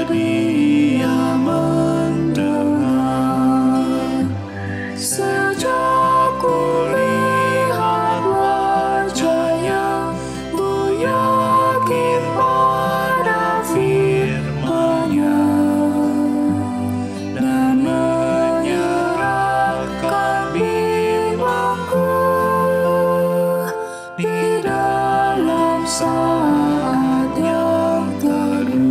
bersedia mendengar. Sejak kulihat wajahnya, ku yakin pada firman-Nya dan menyerahkan bimbangku di dalam saat yang teduh.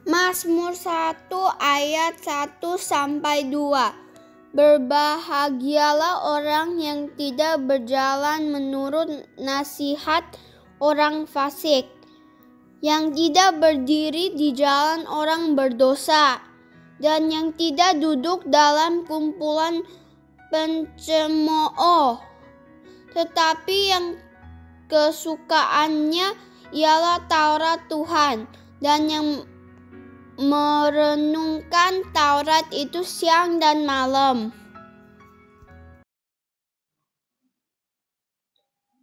Mazmur 1 ayat 1-2. Berbahagialah orang yang tidak berjalan menurut nasihat orang fasik, yang tidak berdiri di jalan orang berdosa, dan yang tidak duduk dalam kumpulan pencemooh, tetapi yang kesukaannya ialah Taurat Tuhan, dan yang merenungkan Taurat itu siang dan malam.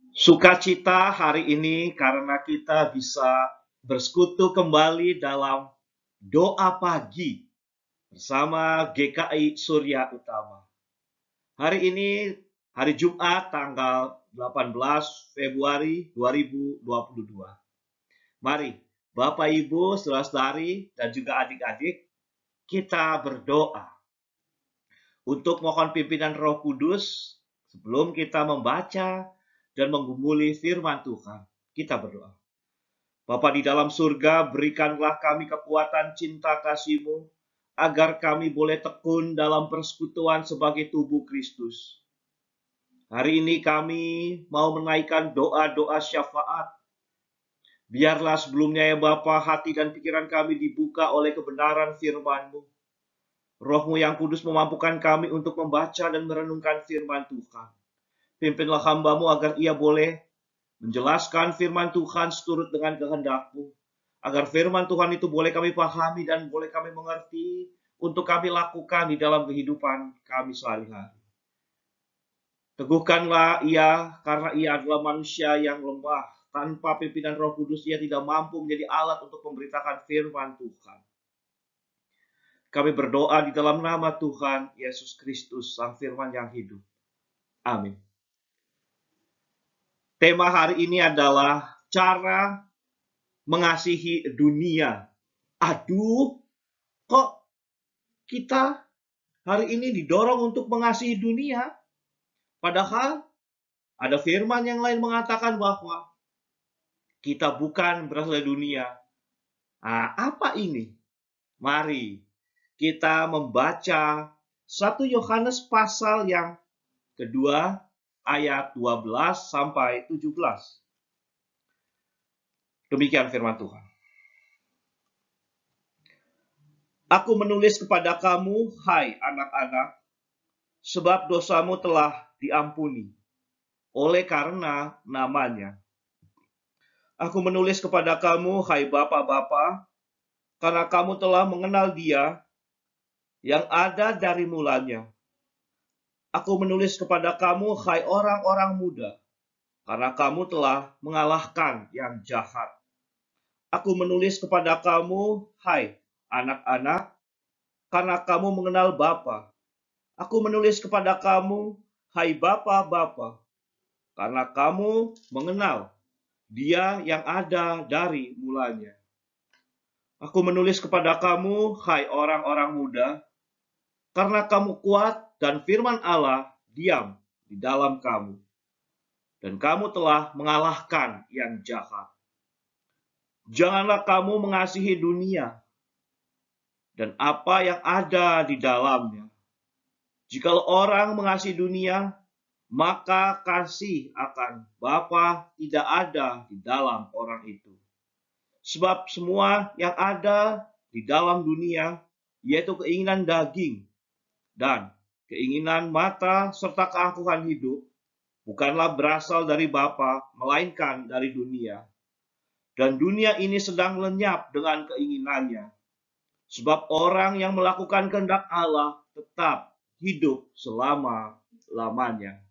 Sukacita hari ini karena kita bisa bersekutu kembali dalam doa pagi bersama GKI Surya Utama. Hari ini hari Jumat tanggal 18 Februari 2022. Mari Bapak, Ibu, saudara-saudari, dan juga adik-adik, kita berdoa untuk mohon pimpinan Roh Kudus sebelum kita membaca dan menggumuli firman Tuhan. Kita berdoa. Bapa di dalam surga, berikanlah kami kekuatan cinta kasih-Mu, agar kami boleh tekun dalam persekutuan sebagai tubuh Kristus. Hari ini kami mau menaikkan doa-doa syafaat. Biarlah sebelumnya ya Bapa, hati dan pikiran kami dibuka oleh kebenaran firman-Mu. Roh-Mu yang kudus memampukan kami untuk membaca dan merenungkan firman Tuhan. Pimpinlah hamba-Mu agar ia boleh menjelaskan firman Tuhan seturut dengan kehendak-Mu. Agar firman Tuhan itu boleh kami pahami dan boleh kami mengerti untuk kami lakukan di dalam kehidupan kami sehari-hari. Teguhkanlah ia karena ia adalah manusia yang lemah. Tanpa pimpinan Roh Kudus, ia tidak mampu menjadi alat untuk memberitakan firman Tuhan. Kami berdoa di dalam nama Tuhan Yesus Kristus, Sang Firman yang hidup. Amin. Tema hari ini adalah cara mengasihi dunia. Aduh, kok kita hari ini didorong untuk mengasihi dunia? Padahal ada firman yang lain mengatakan bahwa kita bukan berasal dari dunia. Nah, apa ini? Mari kita membaca 1 Yohanes pasal yang kedua ayat 12 sampai 17. Demikian firman Tuhan. Aku menulis kepada kamu, hai anak-anak, sebab dosamu telah diampuni oleh karena namanya. Aku menulis kepada kamu, hai bapak-bapak, karena kamu telah mengenal Dia yang ada dari mulanya. Aku menulis kepada kamu, hai orang-orang muda, karena kamu telah mengalahkan yang jahat. Aku menulis kepada kamu, hai anak-anak, karena kamu mengenal Bapa. Aku menulis kepada kamu, hai bapak-bapak, karena kamu mengenal Dia yang ada dari mulanya. Aku menulis kepada kamu, hai orang-orang muda, karena kamu kuat dan firman Allah diam di dalam kamu. Dan kamu telah mengalahkan yang jahat. Janganlah kamu mengasihi dunia dan apa yang ada di dalamnya. Jikalau orang mengasihi dunia, maka kasih akan Bapa tidak ada di dalam orang itu. Sebab semua yang ada di dalam dunia, yaitu keinginan daging dan keinginan mata serta keangkuhan hidup, bukanlah berasal dari Bapa, melainkan dari dunia. Dan dunia ini sedang lenyap dengan keinginannya. Sebab orang yang melakukan kehendak Allah tetap hidup selama-lamanya.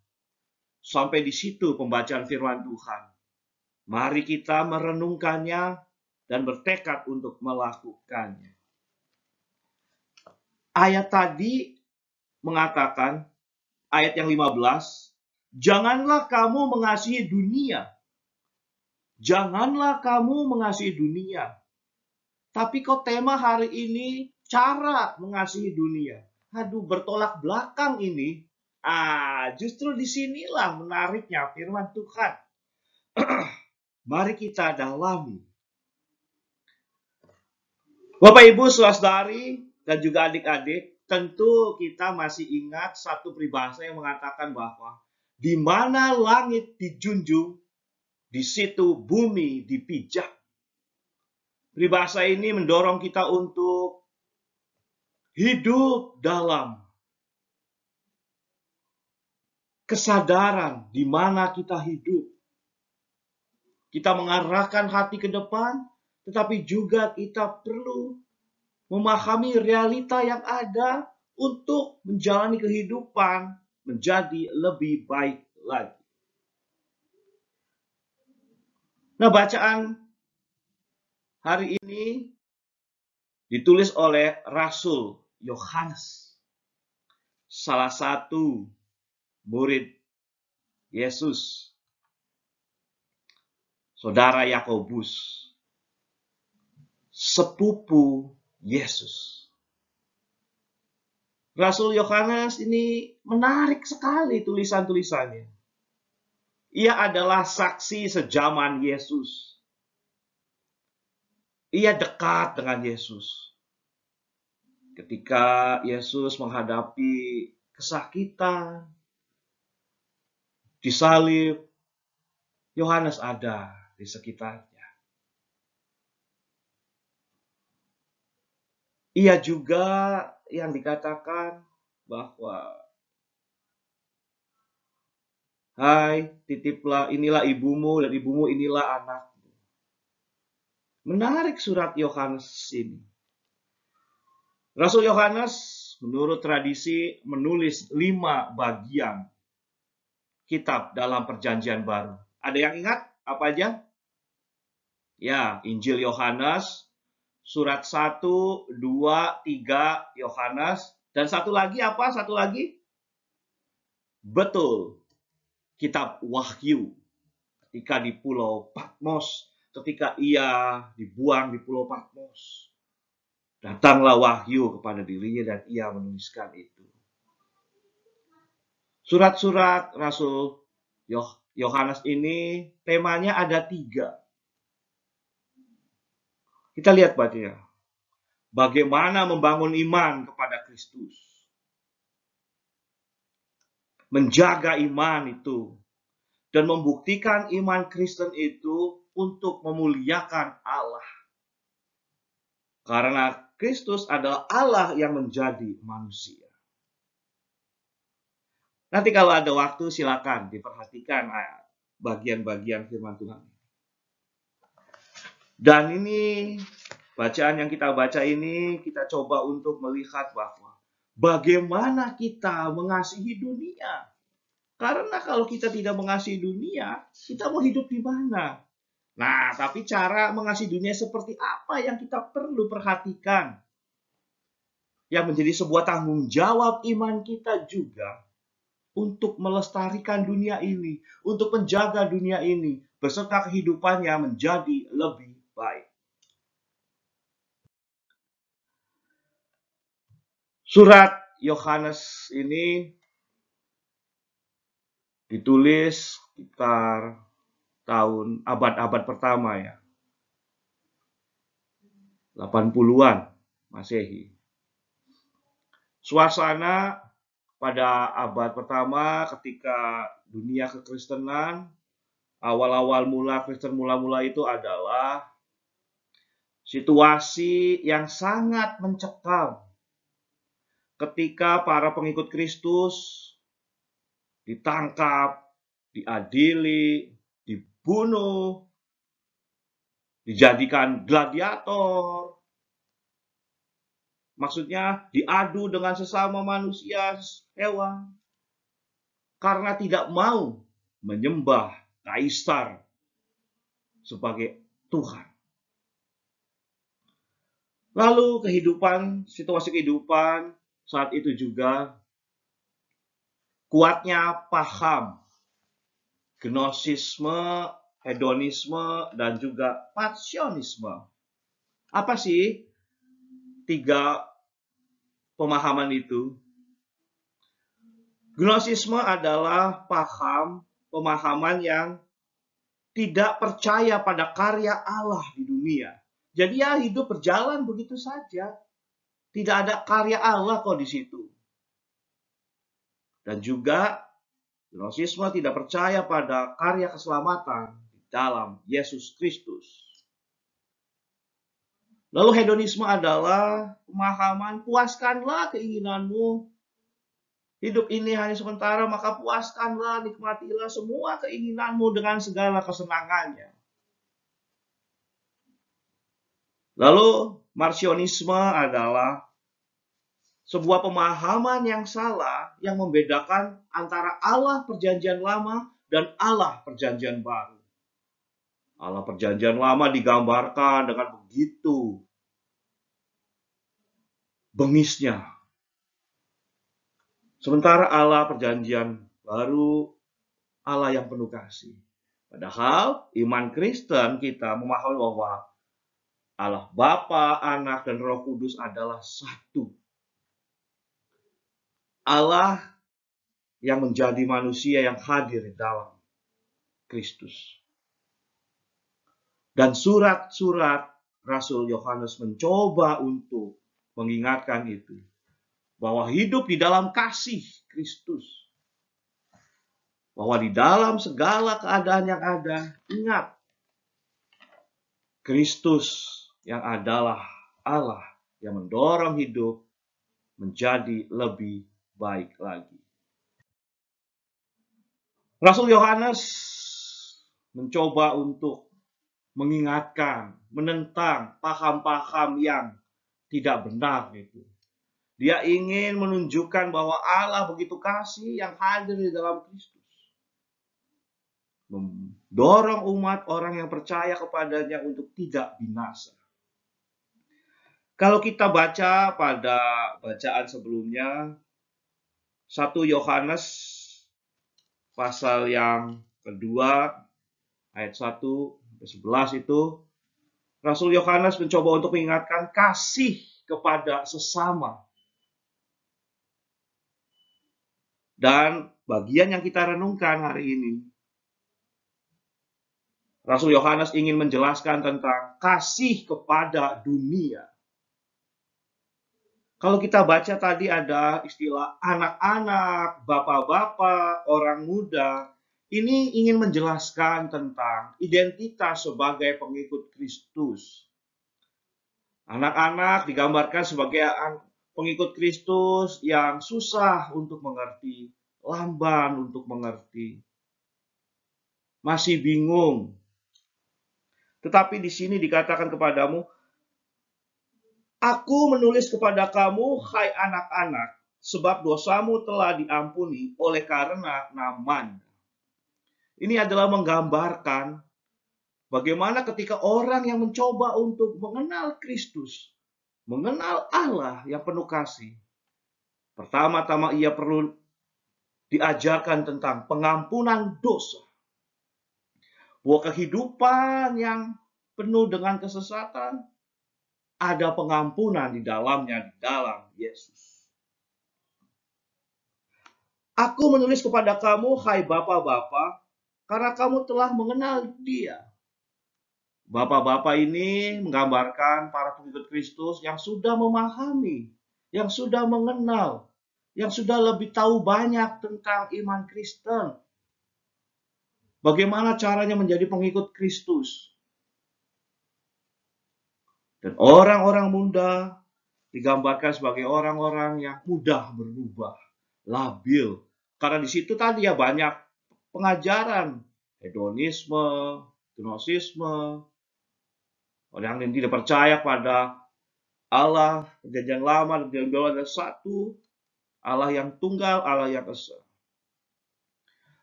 Sampai di situ pembacaan firman Tuhan. Mari kita merenungkannya dan bertekad untuk melakukannya. Ayat tadi mengatakan, ayat yang 15, janganlah kamu mengasihi dunia. Janganlah kamu mengasihi dunia. Tapi kok tema hari ini cara mengasihi dunia. Aduh, bertolak belakang ini. Justru disinilah menariknya firman Tuhan. Mari kita dalami. Bapak Ibu saudari dan juga adik-adik, tentu kita masih ingat satu peribahasa yang mengatakan bahwa di mana langit dijunjung, di situ bumi dipijak. Peribahasa ini mendorong kita untuk hidup dalam kesadaran di mana kita hidup. Kita mengarahkan hati ke depan, tetapi juga kita perlu memahami realita yang ada untuk menjalani kehidupan menjadi lebih baik lagi. Nah, bacaan hari ini ditulis oleh Rasul Yohanes, salah satu murid Yesus, saudara Yakobus, sepupu Yesus. Rasul Yohanes ini menarik sekali tulisan-tulisannya. Ia adalah saksi sejaman Yesus. Ia dekat dengan Yesus. Ketika Yesus menghadapi kesakitan, disalib, Yohanes ada di sekitarnya. Ia juga yang dikatakan bahwa, hai, titiplah, inilah ibumu, dan ibumu inilah anakmu. Menarik surat Yohanes ini. Rasul Yohanes menurut tradisi menulis 5 bagian kitab dalam perjanjian baru. Ada yang ingat apa aja? Ya, Injil Yohanes, surat 1, 2, 3 Yohanes, dan satu lagi apa? Satu lagi? Betul, kitab Wahyu. Ketika di Pulau Patmos, ketika ia dibuang di Pulau Patmos, datanglah wahyu kepada dirinya dan ia menuliskan itu. Surat-surat Rasul Yohanes ini temanya ada 3. Kita lihat bacanya. Bagaimana membangun iman kepada Kristus. Menjaga iman itu. Dan membuktikan iman Kristen itu untuk memuliakan Allah. Karena Kristus adalah Allah yang menjadi manusia. Nanti kalau ada waktu silakan diperhatikan bagian-bagian firman Tuhan. Dan ini bacaan yang kita baca ini kita coba untuk melihat bahwa bagaimana kita mengasihi dunia. Karena kalau kita tidak mengasihi dunia, kita mau hidup di mana? Nah, tapi cara mengasihi dunia seperti apa yang kita perlu perhatikan? Yang menjadi sebuah tanggung jawab iman kita juga untuk melestarikan dunia ini, untuk menjaga dunia ini, beserta kehidupannya menjadi lebih baik. Surat Yohanes ini ditulis sekitar tahun abad-abad pertama ya. 80-an Masehi. Suasana pada abad pertama ketika dunia kekristenan, awal-awal mula Kristen mula-mula itu adalah situasi yang sangat mencekam. Ketika para pengikut Kristus ditangkap, diadili, dibunuh, dijadikan gladiator, Maksudnya diadu dengan sesama manusia, hewan. Karena tidak mau menyembah kaisar sebagai Tuhan. Lalu situasi kehidupan saat itu juga kuatnya paham gnosisme, hedonisme, dan juga passionisme. Apa sih tiga pemahaman itu? Gnosisme adalah pemahaman yang tidak percaya pada karya Allah di dunia. Jadi ya hidup berjalan begitu saja. Tidak ada karya Allah kok di situ. Dan juga Gnosisme tidak percaya pada karya keselamatan di dalam Yesus Kristus. Lalu hedonisme adalah pemahaman puaskanlah keinginanmu. Hidup ini hanya sementara, maka puaskanlah, nikmatilah semua keinginanmu dengan segala kesenangannya. Lalu marcionisme adalah sebuah pemahaman yang salah yang membedakan antara Allah Perjanjian Lama dan Allah Perjanjian Baru. Allah Perjanjian Lama digambarkan dengan begitu bengisnya. Sementara Allah Perjanjian Baru, Allah yang penuh kasih. Padahal iman Kristen kita memahami bahwa Allah Bapa, Anak, dan Roh Kudus adalah satu. Allah yang menjadi manusia yang hadir di dalam Kristus. Dan surat-surat Rasul Yohanes mencoba untuk mengingatkan itu. Bahwa hidup di dalam kasih Kristus. Bahwa di dalam segala keadaan yang ada, ingat. Kristus yang adalah Allah yang mendorong hidup menjadi lebih baik lagi. Rasul Yohanes mencoba untuk mengingatkan, menentang paham-paham yang tidak benar itu. Dia ingin menunjukkan bahwa Allah begitu kasih yang hadir di dalam Kristus. Mendorong umat orang yang percaya kepadanya untuk tidak binasa. Kalau kita baca pada bacaan sebelumnya, 1 Yohanes pasal yang kedua ayat 1-11 itu Rasul Yohanes mencoba untuk mengingatkan kasih kepada sesama. Dan bagian yang kita renungkan hari ini, Rasul Yohanes ingin menjelaskan tentang kasih kepada dunia. Kalau kita baca tadi ada istilah anak-anak, bapak-bapak, orang muda. Ini ingin menjelaskan tentang identitas sebagai pengikut Kristus. Anak-anak digambarkan sebagai pengikut Kristus yang susah untuk mengerti, lamban untuk mengerti, masih bingung. Tetapi di sini dikatakan kepadamu, Aku menulis kepada kamu, hai anak-anak, sebab dosamu telah diampuni oleh karena namanya. Ini adalah menggambarkan bagaimana ketika orang yang mencoba untuk mengenal Kristus, mengenal Allah yang penuh kasih. Pertama-tama ia perlu diajarkan tentang pengampunan dosa. Bahwa kehidupan yang penuh dengan kesesatan, ada pengampunan di dalamnya, di dalam Yesus. Aku menulis kepada kamu, hai bapak-bapak, karena kamu telah mengenal Dia. Bapak-bapak ini menggambarkan para pengikut Kristus yang sudah memahami, yang sudah mengenal, yang sudah lebih tahu banyak tentang iman Kristen. Bagaimana caranya menjadi pengikut Kristus. Dan orang-orang muda digambarkan sebagai orang-orang yang mudah berubah, labil. Karena di situ tadi ya banyak pengajaran, hedonisme, gnosisme, orang yang tidak percaya pada Allah perjanjian lama dan perjanjian baru adalah satu, Allah yang tunggal, Allah yang esa.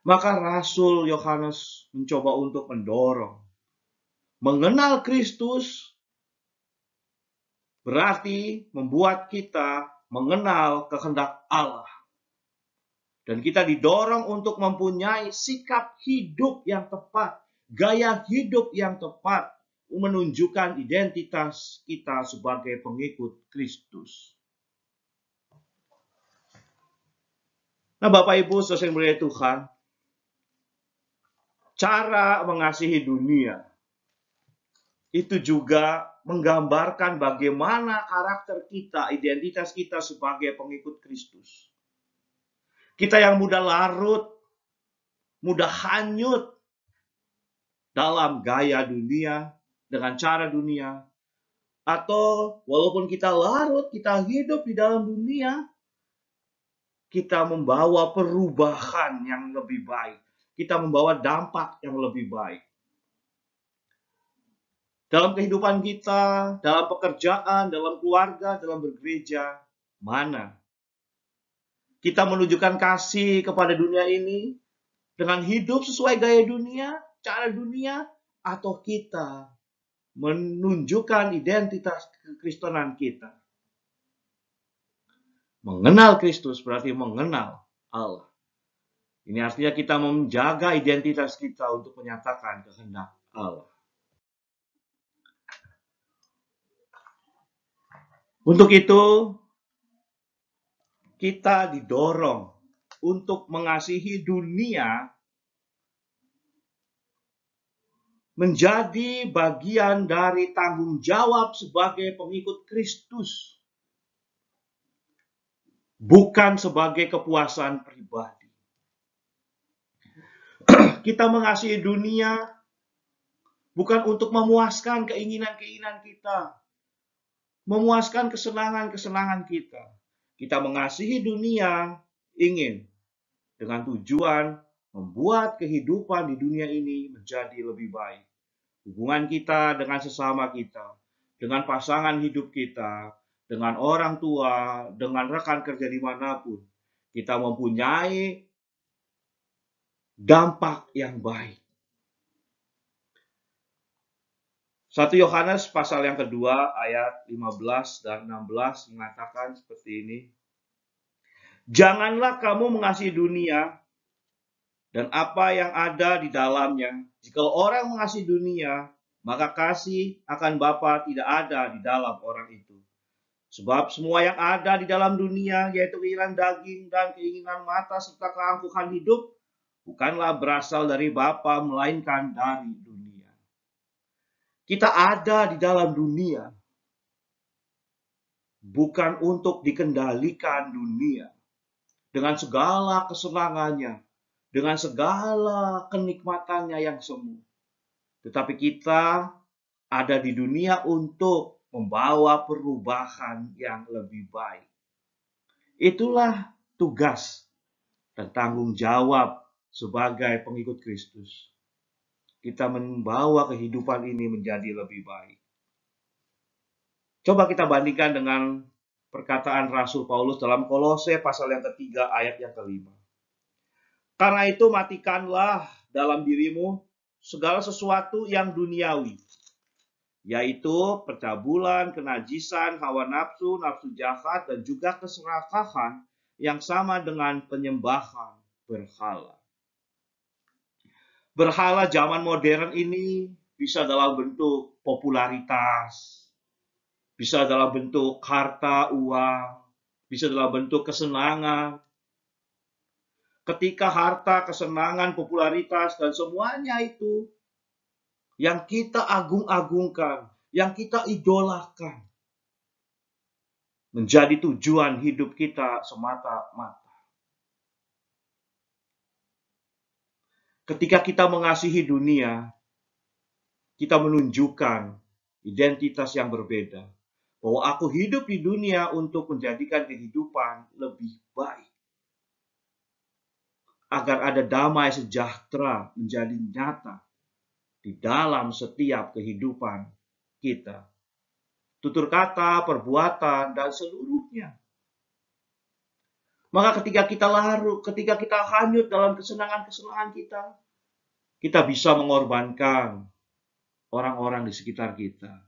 Maka Rasul Yohanes mencoba untuk mendorong. Mengenal Kristus berarti membuat kita mengenal kehendak Allah. Dan kita didorong untuk mempunyai sikap hidup yang tepat, gaya hidup yang tepat, menunjukkan identitas kita sebagai pengikut Kristus. Nah, Bapak Ibu, saudara yang mulia Tuhan, cara mengasihi dunia itu juga menggambarkan bagaimana karakter kita, identitas kita sebagai pengikut Kristus. Kita yang mudah larut, mudah hanyut dalam gaya dunia, dengan cara dunia. Atau walaupun kita larut, kita hidup di dalam dunia, kita membawa perubahan yang lebih baik. Kita membawa dampak yang lebih baik. Dalam kehidupan kita, dalam pekerjaan, dalam keluarga, dalam bergereja, mana kita menunjukkan kasih kepada dunia ini dengan hidup sesuai gaya dunia, cara dunia, atau kita menunjukkan identitas kekristenan kita. Mengenal Kristus berarti mengenal Allah. Ini artinya kita menjaga identitas kita untuk menyatakan kehendak Allah. Untuk itu, kita didorong untuk mengasihi dunia menjadi bagian dari tanggung jawab sebagai pengikut Kristus, bukan sebagai kepuasan pribadi. Kita mengasihi dunia bukan untuk memuaskan keinginan-keinginan kita, memuaskan kesenangan-kesenangan kita. Kita mengasihi dunia ingin dengan tujuan membuat kehidupan di dunia ini menjadi lebih baik. Hubungan kita dengan sesama kita, dengan pasangan hidup kita, dengan orang tua, dengan rekan kerja dimanapun, kita mempunyai dampak yang baik. 1 Yohanes pasal yang kedua ayat 15 dan 16 mengatakan seperti ini. Janganlah kamu mengasihi dunia dan apa yang ada di dalamnya. Jika orang mengasihi dunia, maka kasih akan Bapa tidak ada di dalam orang itu. Sebab semua yang ada di dalam dunia, yaitu keinginan daging dan keinginan mata serta keangkuhan hidup, bukanlah berasal dari Bapa, melainkan dari dunia. Kita ada di dalam dunia, bukan untuk dikendalikan dunia. Dengan segala kesenangannya, dengan segala kenikmatannya yang semu. Tetapi kita ada di dunia untuk membawa perubahan yang lebih baik. Itulah tugas dan tanggung jawab sebagai pengikut Kristus. Kita membawa kehidupan ini menjadi lebih baik. Coba kita bandingkan dengan perkataan Rasul Paulus dalam Kolose pasal yang ketiga ayat yang kelima. Karena itu matikanlah dalam dirimu segala sesuatu yang duniawi, yaitu percabulan, kenajisan, hawa nafsu, nafsu jahat, dan juga keserakahan yang sama dengan penyembahan berhala. Berhala zaman modern ini bisa dalam bentuk popularitas, bisa dalam bentuk harta, uang, bisa dalam bentuk kesenangan. Ketika harta, kesenangan, popularitas, dan semuanya itu yang kita agung-agungkan, yang kita idolakan, menjadi tujuan hidup kita semata-mata. Ketika kita mengasihi dunia, kita menunjukkan identitas yang berbeda. Bahwa aku hidup di dunia untuk menjadikan kehidupan lebih baik. Agar ada damai sejahtera menjadi nyata di dalam setiap kehidupan kita. tutur kata, perbuatan, dan seluruhnya. Maka ketika kita larut, ketika kita hanyut dalam kesenangan-kesenangan kita bisa mengorbankan orang-orang di sekitar kita.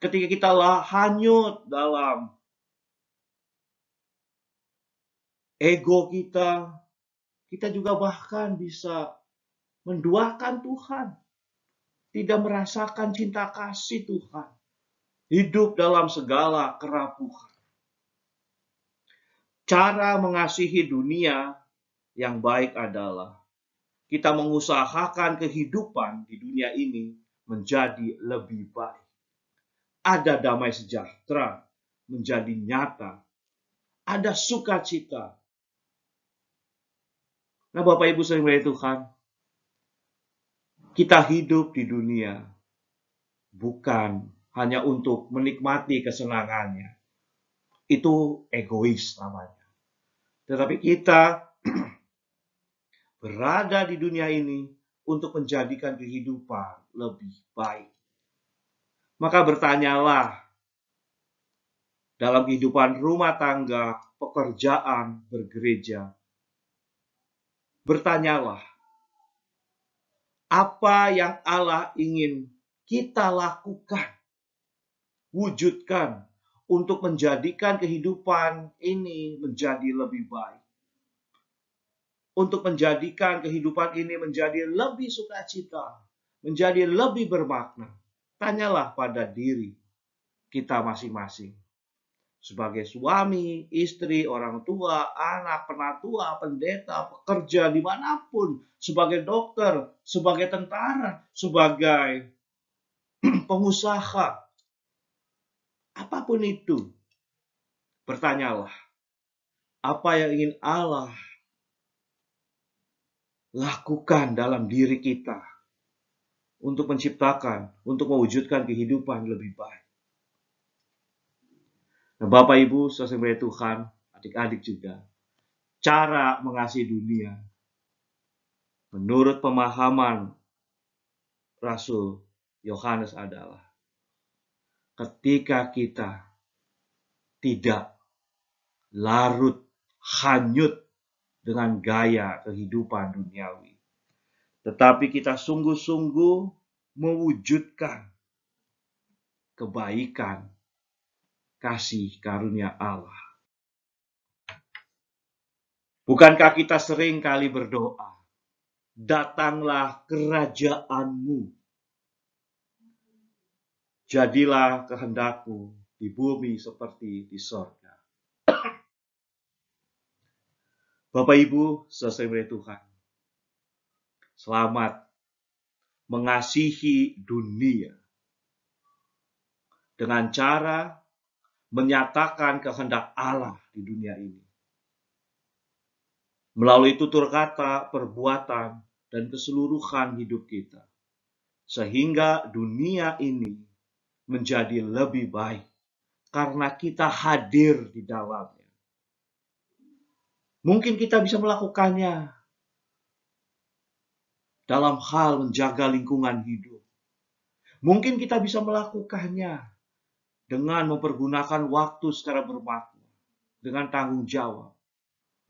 Ketika kita hanyut dalam ego kita juga bahkan bisa menduakan Tuhan. Tidak merasakan cinta kasih Tuhan. Hidup dalam segala kerapuhan. Cara mengasihi dunia yang baik adalah kita mengusahakan kehidupan di dunia ini menjadi lebih baik. Ada damai sejahtera menjadi nyata. Ada sukacita. Nah, Bapak Ibu sering melihat Tuhan, kita hidup di dunia bukan hanya untuk menikmati kesenangannya. Itu egois namanya. Tetapi kita berada di dunia ini untuk menjadikan kehidupan lebih baik. Maka bertanyalah dalam kehidupan rumah tangga, pekerjaan, bergereja. Bertanyalah, apa yang Allah ingin kita lakukan, wujudkan untuk menjadikan kehidupan ini menjadi lebih baik. Untuk menjadikan kehidupan ini menjadi lebih sukacita, menjadi lebih bermakna. Tanyalah pada diri kita masing-masing. Sebagai suami, istri, orang tua, anak, penatua, pendeta, pekerja, dimanapun. Sebagai dokter, sebagai tentara, sebagai pengusaha. Apapun itu, bertanyalah, apa yang ingin Allah lakukan dalam diri kita untuk menciptakan, untuk mewujudkan kehidupan lebih baik. Nah, Bapak Ibu, saudara Tuhan, adik-adik juga, cara mengasihi dunia menurut pemahaman Rasul Yohanes adalah ketika kita tidak larut hanyut dengan gaya kehidupan duniawi, tetapi kita sungguh-sungguh mewujudkan kebaikan kasih karunia Allah. Bukankah kita sering kali berdoa, datanglah kerajaan-Mu, jadilah kehendak-Mu di bumi seperti di sorga. Bapak Ibu, saudara Tuhan, selamat mengasihi dunia dengan cara menyatakan kehendak Allah di dunia ini. Melalui tutur kata, perbuatan, dan keseluruhan hidup kita. Sehingga dunia ini menjadi lebih baik karena kita hadir di dalamnya. Mungkin kita bisa melakukannya dalam hal menjaga lingkungan hidup. Mungkin kita bisa melakukannya dengan mempergunakan waktu secara bermakna, dengan tanggung jawab.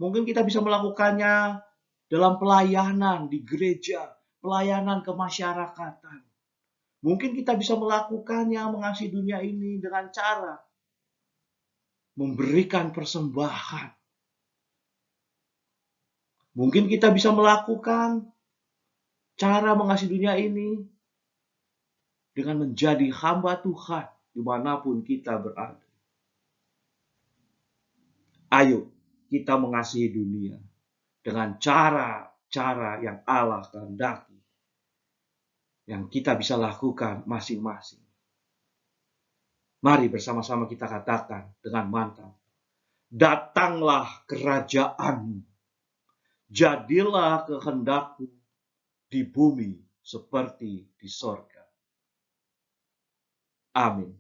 Mungkin kita bisa melakukannya dalam pelayanan di gereja, pelayanan kemasyarakatan. Mungkin kita bisa melakukannya mengasihi dunia ini dengan cara memberikan persembahan. Mungkin kita bisa melakukan cara mengasihi dunia ini dengan menjadi hamba Tuhan dimanapun kita berada. Ayo kita mengasihi dunia dengan cara-cara yang Allah kehendaki, yang kita bisa lakukan masing-masing. Mari bersama-sama kita katakan dengan mantap, datanglah kerajaan-Mu, jadilah kehendak-Mu di bumi seperti di sorga. Amin.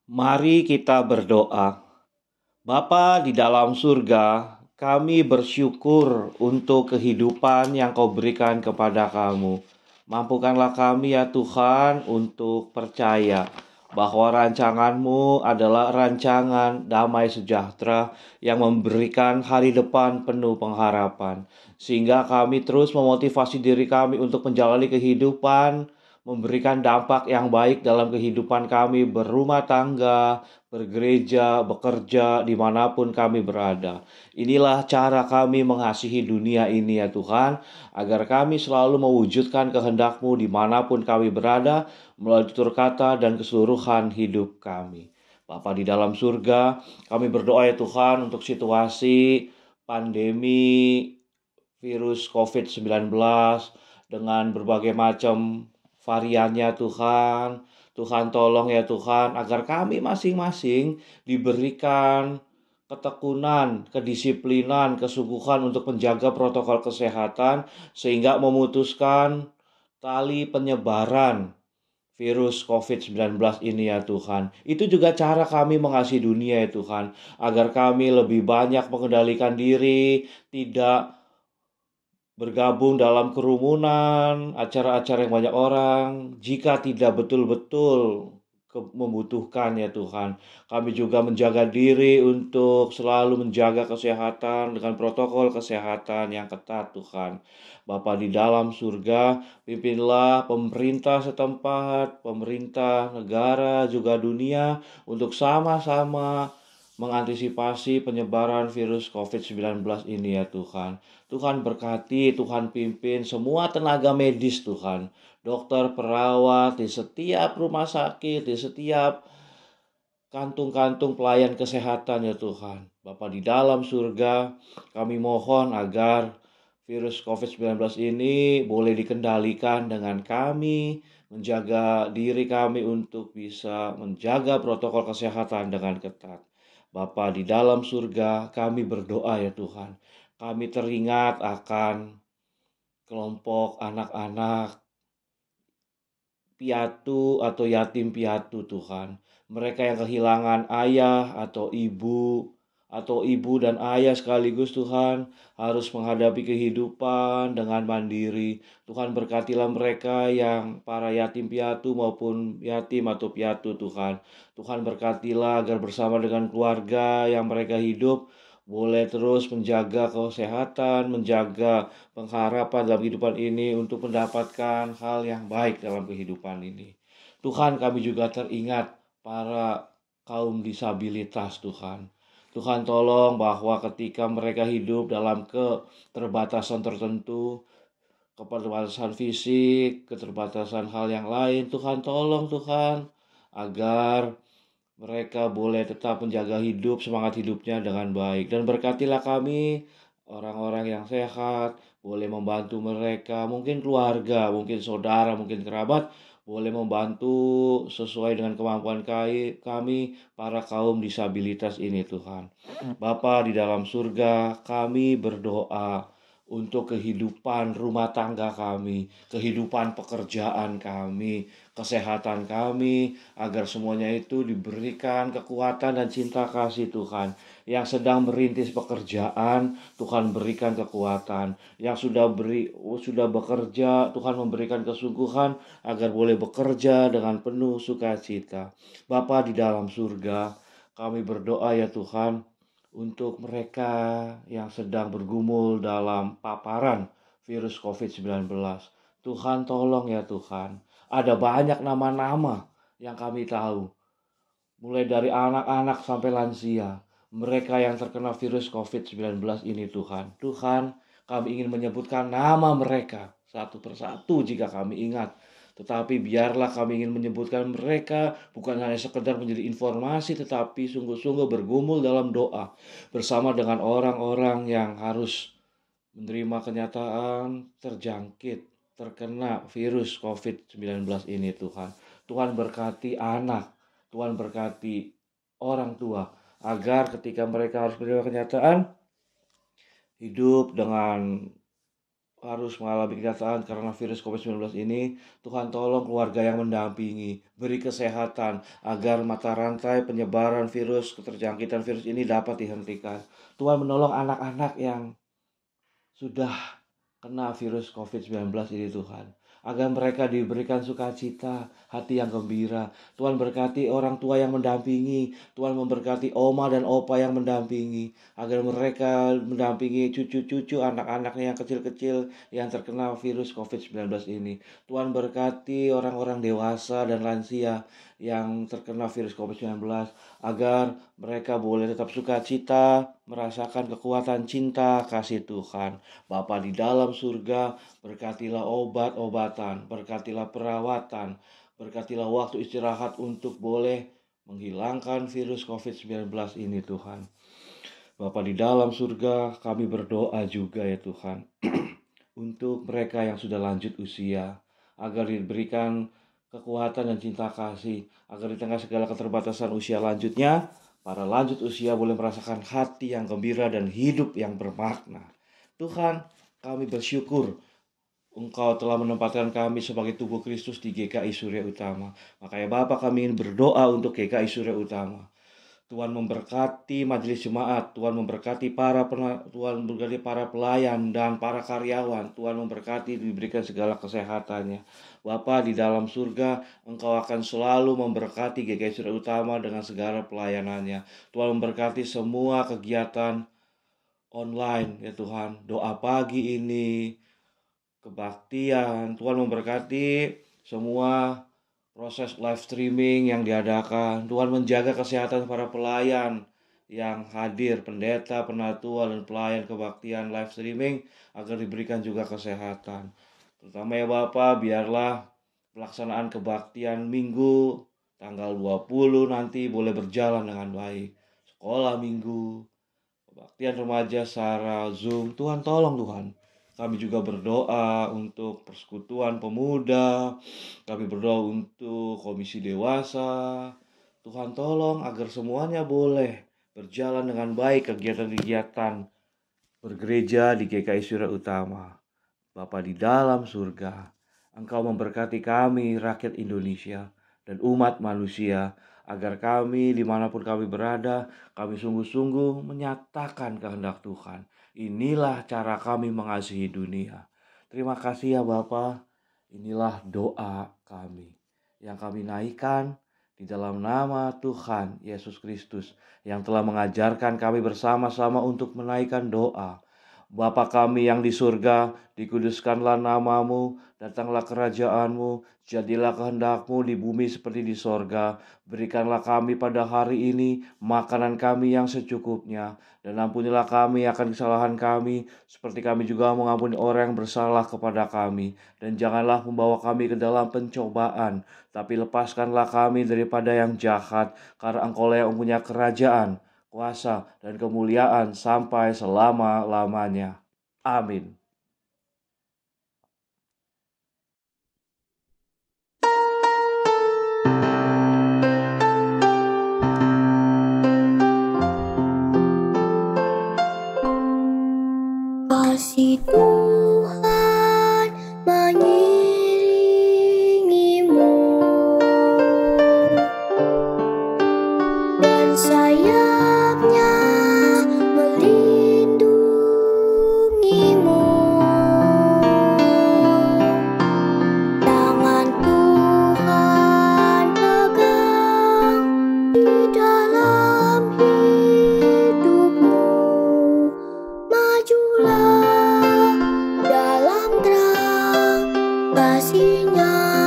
Mari kita berdoa. Bapa di dalam surga, kami bersyukur untuk kehidupan yang Kau berikan kepada kami. Mampukanlah kami ya Tuhan untuk percaya bahwa rancangan-Mu adalah rancangan damai sejahtera yang memberikan hari depan penuh pengharapan. Sehingga kami terus memotivasi diri kami untuk menjalani kehidupan, memberikan dampak yang baik dalam kehidupan kami berumah tangga, bergereja, bekerja, dimanapun kami berada. Inilah cara kami mengasihi dunia ini ya Tuhan, agar kami selalu mewujudkan kehendak-Mu dimanapun kami berada, melalui tutur kata dan keseluruhan hidup kami. Bapa di dalam surga, kami berdoa ya Tuhan untuk situasi pandemi virus COVID-19 dengan berbagai macam variannya Tuhan. Tuhan tolong ya Tuhan agar kami masing-masing diberikan ketekunan, kedisiplinan, kesungguhan untuk menjaga protokol kesehatan sehingga memutuskan tali penyebaran virus COVID-19 ini ya Tuhan. Itu juga cara kami mengasihi dunia ya Tuhan, agar kami lebih banyak mengendalikan diri, tidak bergabung dalam kerumunan, acara-acara yang banyak orang, jika tidak betul-betul membutuhkan ya Tuhan. Kami juga menjaga diri untuk selalu menjaga kesehatan dengan protokol kesehatan yang ketat Tuhan. Bapa di dalam surga, pimpinlah pemerintah setempat, pemerintah negara juga dunia untuk sama-sama mengantisipasi penyebaran virus COVID-19 ini ya Tuhan. Tuhan berkati, Tuhan pimpin semua tenaga medis Tuhan. Dokter, perawat, di setiap rumah sakit, di setiap kantung-kantung pelayan kesehatan ya Tuhan. Bapa di dalam surga, kami mohon agar virus COVID-19 ini boleh dikendalikan dengan kami, menjaga diri kami untuk bisa menjaga protokol kesehatan dengan ketat. Bapa di dalam surga, kami berdoa ya Tuhan. Kami teringat akan kelompok anak-anak piatu atau yatim piatu Tuhan. Mereka yang kehilangan ayah atau ibu dan ayah sekaligus Tuhan harus menghadapi kehidupan dengan mandiri. Tuhan berkatilah mereka yang para yatim piatu maupun yatim atau piatu Tuhan. Tuhan berkatilah agar bersama dengan keluarga yang mereka hidup boleh terus menjaga kesehatan, menjaga pengharapan dalam kehidupan ini untuk mendapatkan hal yang baik dalam kehidupan ini. Tuhan, kami juga teringat para kaum disabilitas Tuhan. Tuhan tolong bahwa ketika mereka hidup dalam keterbatasan tertentu, keterbatasan fisik, keterbatasan hal yang lain, Tuhan tolong Tuhan agar mereka boleh tetap menjaga hidup, semangat hidupnya dengan baik. Dan berkatilah kami, orang-orang yang sehat, boleh membantu mereka, mungkin keluarga, mungkin saudara, mungkin kerabat, boleh membantu sesuai dengan kemampuan kami, para kaum disabilitas ini Tuhan. Bapa di dalam surga, kami berdoa untuk kehidupan rumah tangga kami, kehidupan pekerjaan kami, kesehatan kami, agar semuanya itu diberikan kekuatan dan cinta kasih Tuhan. Yang sedang merintis pekerjaan, Tuhan berikan kekuatan. Yang sudah bekerja, Tuhan memberikan kesungguhan agar boleh bekerja dengan penuh sukacita. Bapa di dalam surga, kami berdoa ya Tuhan, untuk mereka yang sedang bergumul dalam paparan virus COVID-19. Tuhan tolong ya Tuhan. Ada banyak nama-nama yang kami tahu. Mulai dari anak-anak sampai lansia. Mereka yang terkena virus COVID-19 ini Tuhan. Tuhan, kami ingin menyebutkan nama mereka satu persatu jika kami ingat. Tetapi biarlah kami ingin menyebutkan mereka bukan hanya sekedar menjadi informasi, tetapi sungguh-sungguh bergumul dalam doa bersama dengan orang-orang yang harus menerima kenyataan terjangkit, terkena virus COVID-19 ini Tuhan. Tuhan berkati anak, Tuhan berkati orang tua, agar ketika mereka harus menerima kenyataan, hidup dengan harus mengalami kenyataan karena virus COVID-19 ini, Tuhan tolong keluarga yang mendampingi, beri kesehatan agar mata rantai penyebaran virus, keterjangkitan virus ini dapat dihentikan. Tuhan menolong anak-anak yang sudah kena virus COVID-19 ini Tuhan, agar mereka diberikan sukacita, hati yang gembira. Tuhan berkati orang tua yang mendampingi, Tuhan memberkati oma dan opa yang mendampingi, agar mereka mendampingi cucu-cucu anak-anaknya yang kecil-kecil yang terkena virus COVID-19 ini. Tuhan berkati orang-orang dewasa dan lansia yang terkena virus COVID-19, agar mereka boleh tetap sukacita, merasakan kekuatan cinta kasih Tuhan. Bapa di dalam surga, berkatilah obat-obatan, berkatilah perawatan, berkatilah waktu istirahat untuk boleh menghilangkan virus COVID-19 ini Tuhan. Bapa di dalam surga, kami berdoa juga ya Tuhan, untuk mereka yang sudah lanjut usia, agar diberikan kekuatan dan cinta kasih, agar di tengah segala keterbatasan usia lanjutnya, para lanjut usia boleh merasakan hati yang gembira dan hidup yang bermakna. Tuhan, kami bersyukur Engkau telah menempatkan kami sebagai tubuh Kristus di GKI Surya Utama. Makanya Bapa, kami ingin berdoa untuk GKI Surya Utama. Tuhan memberkati majelis jemaat, Tuhan memberkati para pelayan dan para karyawan. Tuhan memberkati, diberikan segala kesehatannya. Bapa di dalam surga, Engkau akan selalu memberkati GKI Surya Utama dengan segala pelayanannya. Tuhan memberkati semua kegiatan online ya Tuhan, doa pagi ini, kebaktian. Tuhan memberkati semua proses live streaming yang diadakan. Tuhan menjaga kesehatan para pelayan yang hadir, pendeta, penatua, dan pelayan kebaktian live streaming, agar diberikan juga kesehatan. Terutama ya Bapa, biarlah pelaksanaan kebaktian minggu tanggal 20 nanti boleh berjalan dengan baik. Sekolah minggu, kebaktian remaja secara Zoom, Tuhan tolong Tuhan. Kami juga berdoa untuk persekutuan pemuda, kami berdoa untuk komisi dewasa. Tuhan tolong agar semuanya boleh berjalan dengan baik kegiatan-kegiatan bergereja di GKI Surya Utama. Bapa di dalam surga, Engkau memberkati kami rakyat Indonesia dan umat manusia, agar kami dimanapun kami berada, kami sungguh-sungguh menyatakan kehendak Tuhan. Inilah cara kami mengasihi dunia. Terima kasih ya Bapa. Inilah doa kami yang kami naikkan di dalam nama Tuhan Yesus Kristus, yang telah mengajarkan kami bersama-sama untuk menaikkan doa. Bapa kami yang di surga, dikuduskanlah namamu, datanglah kerajaanmu, jadilah kehendakmu di bumi seperti di sorga. Berikanlah kami pada hari ini makanan kami yang secukupnya, dan ampunilah kami akan kesalahan kami, seperti kami juga mengampuni orang yang bersalah kepada kami. Dan janganlah membawa kami ke dalam pencobaan, tapi lepaskanlah kami daripada yang jahat, karena Engkau yang mempunyai kerajaan, kuasa, dan kemuliaan sampai selama-lamanya. Amin. Kasih Tuhan mengiringimu, dan sayapnya melindungimu. Tangan Tuhan pegang di dalam hidupmu. Majulah dalam terang kasih-Nya.